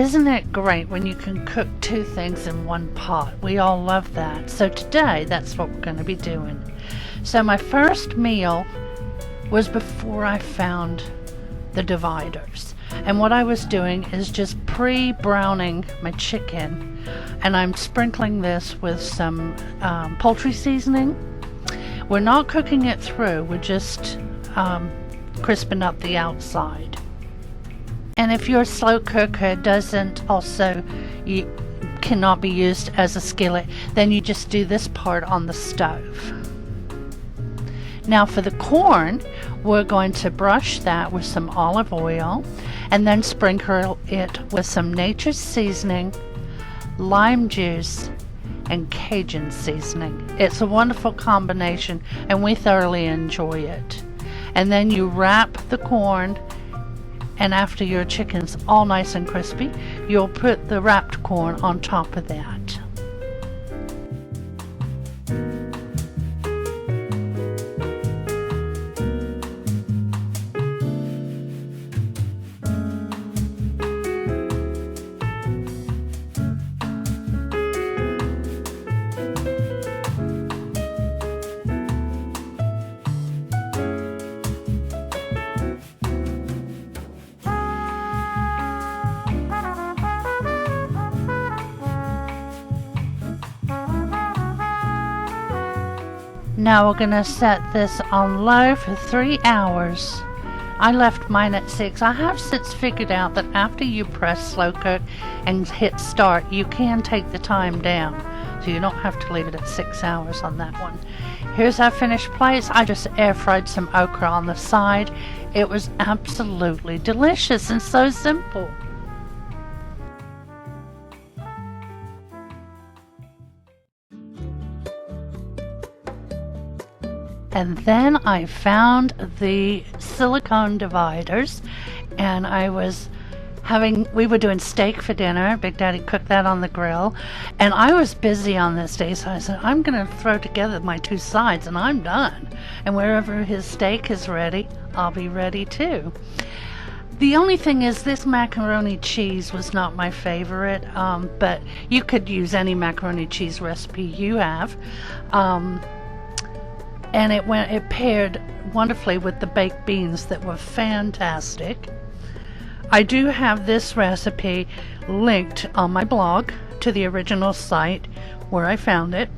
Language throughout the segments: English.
Isn't it great when you can cook two things in one pot? We all love that. So today, that's what we're going to be doing. So my first meal was before I found the dividers. And what I was doing is just pre-browning my chicken. And I'm sprinkling this with some poultry seasoning. We're not cooking it through, we're just crisping up the outside. And if your slow cooker cannot be used as a skillet, then you just do this part on the stove. Now for the corn, we're going to brush that with some olive oil and then sprinkle it with some nature's seasoning, lime juice, and Cajun seasoning. It's a wonderful combination and we thoroughly enjoy it. And then you wrap the corn, and after your chicken's all nice and crispy, you'll put the wrapped corn on top of that. Now we're going to set this on low for 3 hours. I left mine at 6. I have since figured out that after you press slow cook and hit start, you can take the time down. So you don't have to leave it at 6 hours on that one. Here's our finished plates. I just air fried some okra on the side. It was absolutely delicious and so simple. And then I found the silicone dividers, and we were doing steak for dinner. Big Daddy cooked that on the grill, and I was busy on this day, so I said, I'm going to throw together my two sides and I'm done. And wherever his steak is ready, I'll be ready too. The only thing is this macaroni cheese was not my favorite, but you could use any macaroni cheese recipe you have. And it paired wonderfully with the baked beans that were fantastic. I do have this recipe linked on my blog to the original site where I found it.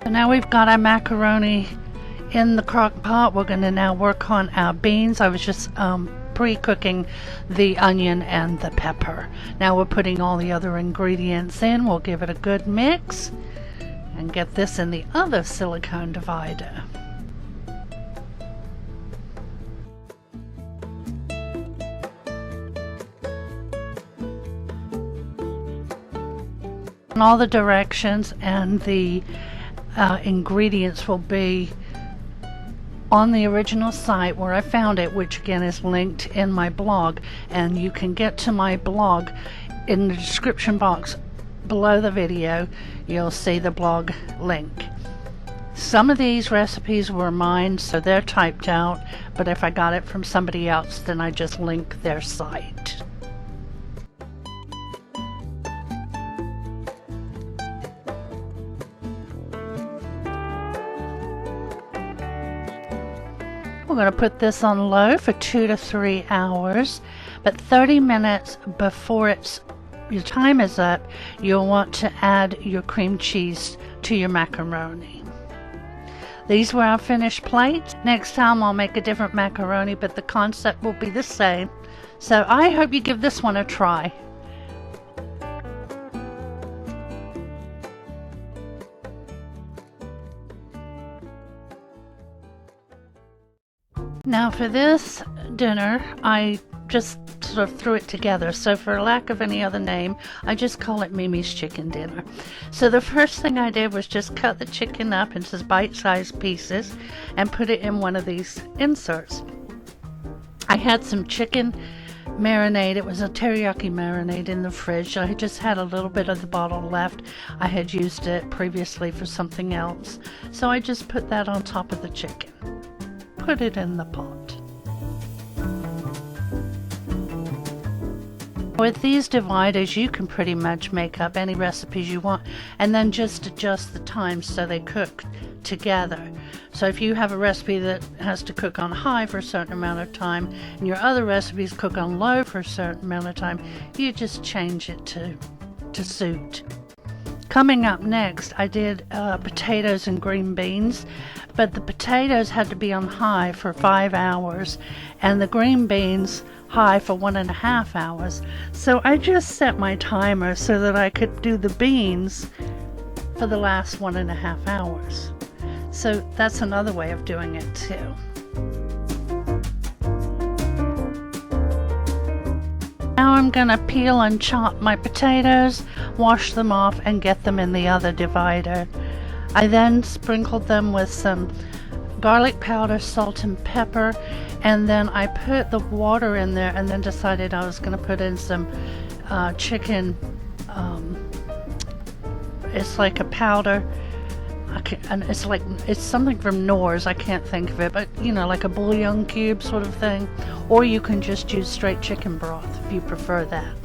Now we've got our macaroni in the crock pot. We're going to now work on our beans. I was just pre-cooking the onion and the pepper. Now we're putting all the other ingredients in. We'll give it a good mix and get this in the other silicone divider. And all the directions and the ingredients will be on the original site where I found it, which again is linked in my blog, and you can get to my blog in the description box below the video. You'll see the blog link. Some of these recipes were mine, so they're typed out, but if I got it from somebody else, then I just link their site. We're going to put this on low for 2 to 3 hours, but 30 minutes before your time is up, you'll want to add your cream cheese to your macaroni. These were our finished plates. Next time I'll make a different macaroni, but the concept will be the same. So I hope you give this one a try. Now for this dinner, I just sort of threw it together. So for lack of any other name, I just call it Mimi's Chicken Dinner. So the first thing I did was just cut the chicken up into bite-sized pieces and put it in one of these inserts. I had some chicken marinade. It was a teriyaki marinade in the fridge. I just had a little bit of the bottle left. I had used it previously for something else. So I just put that on top of the chicken. Put it in the pot. With these dividers, you can pretty much make up any recipes you want and then just adjust the time so they cook together. So if you have a recipe that has to cook on high for a certain amount of time and your other recipes cook on low for a certain amount of time, you just change it to suit. Coming up next, I did potatoes and green beans, but the potatoes had to be on high for 5 hours and the green beans high for 1.5 hours. So I just set my timer so that I could do the beans for the last 1.5 hours. So that's another way of doing it too. Now I'm gonna peel and chop my potatoes, wash them off and get them in the other divider. I then sprinkled them with some garlic powder, salt and pepper, and then I put the water in there and then decided I was going to put in some chicken. It's like a powder, and it's something from Knorr's, I can't think of it, but you know, like a bouillon cube sort of thing, or you can just use straight chicken broth if you prefer that.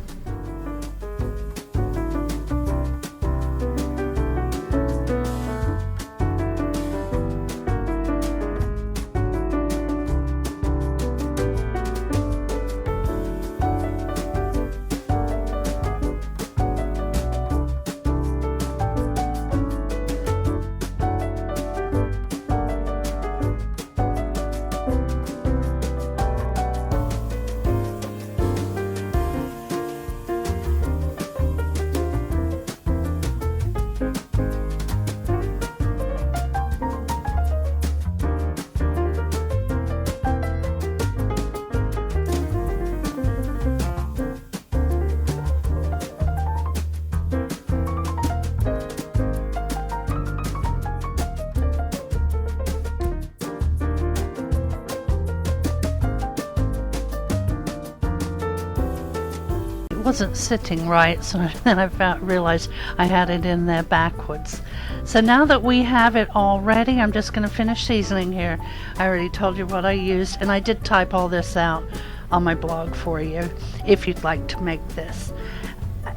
Wasn't sitting right, so then I realized I had it in there backwards. So now that we have it all ready, I'm just going to finish seasoning here. I already told you what I used, and I did type all this out on my blog for you if you'd like to make this.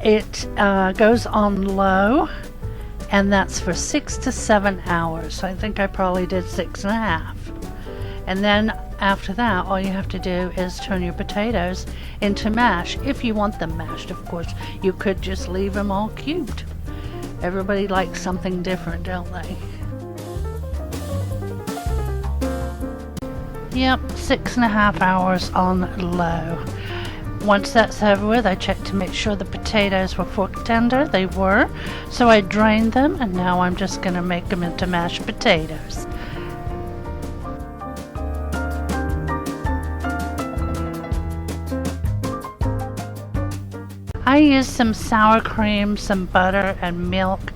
It goes on low, and that's for 6 to 7 hours. So I think I probably did 6.5. And then after that, all you have to do is turn your potatoes into mash. If you want them mashed, of course. You could just leave them all cubed. Everybody likes something different, don't they? Yep, 6.5 hours on low. Once that's over with, I checked to make sure the potatoes were fork tender. They were. So I drained them, and now I'm just going to make them into mashed potatoes. I used some sour cream, some butter, and milk.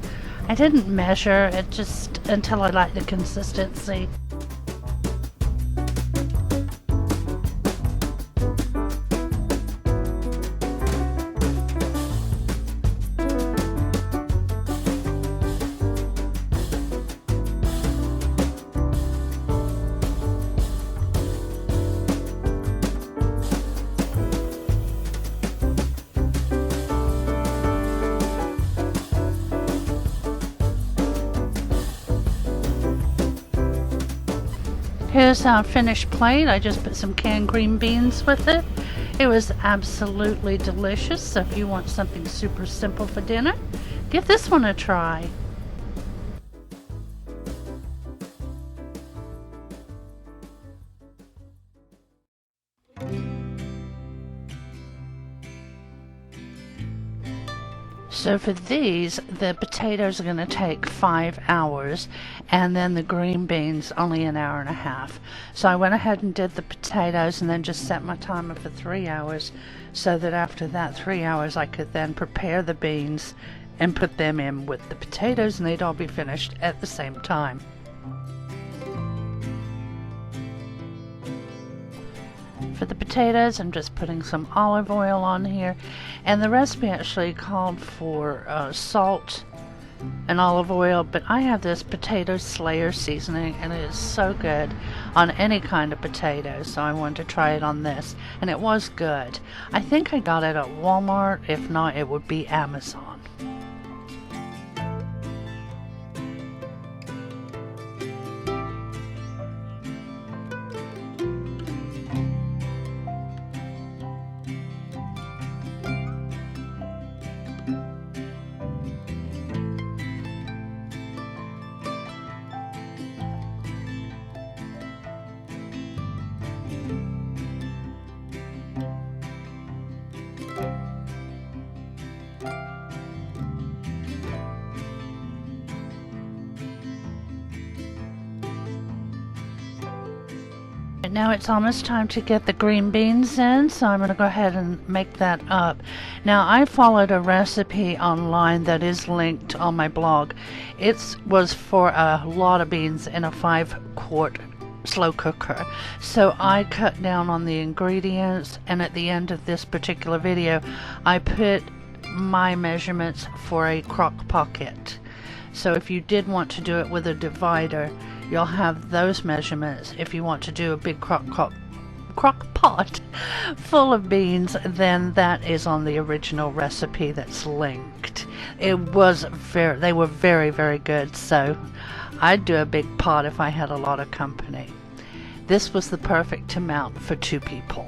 I didn't measure it just until I liked the consistency. Here's our finished plate. I just put some canned green beans with it. It was absolutely delicious. So if you want something super simple for dinner, give this one a try. So for these, the potatoes are going to take 5 hours, and then the green beans only 1.5 hours. So I went ahead and did the potatoes and then just set my timer for 3 hours, so that after that 3 hours I could then prepare the beans and put them in with the potatoes, and they'd all be finished at the same time. For for the potatoes, I'm just putting some olive oil on here, and the recipe actually called for salt and olive oil, but I have this potato slayer seasoning and it is so good on any kind of potato, so I wanted to try it on this, and it was good. I think I got it at Walmart. If not, it would be Amazon. Now it's almost time to get the green beans in, so I'm going to go ahead and make that up. Now I followed a recipe online that is linked on my blog. It was for a lot of beans in a 5-quart slow cooker, so I cut down on the ingredients, and at the end of this particular video I put my measurements for a crock pocket. So if you did want to do it with a divider, you'll have those measurements. If you want to do a big crock pot full of beans, then that is on the original recipe that's linked. They were very, very good, so I'd do a big pot if I had a lot of company. This was the perfect amount for 2 people.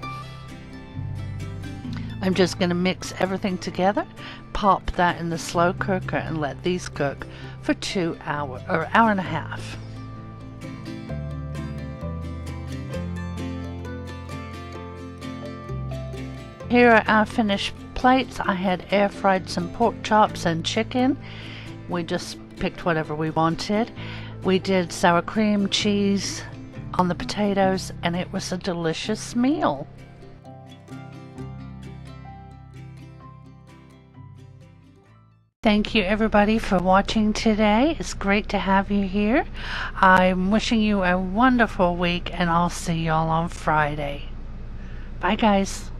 I'm just going to mix everything together, pop that in the slow cooker, and let these cook for 2 hours or hour and a half. Here are our finished plates. I had air fried some pork chops and chicken. We just picked whatever we wanted. We did sour cream, cheese on the potatoes, and it was a delicious meal. Thank you everybody for watching today. It's great to have you here. I'm wishing you a wonderful week, and I'll see y'all on Friday. Bye guys.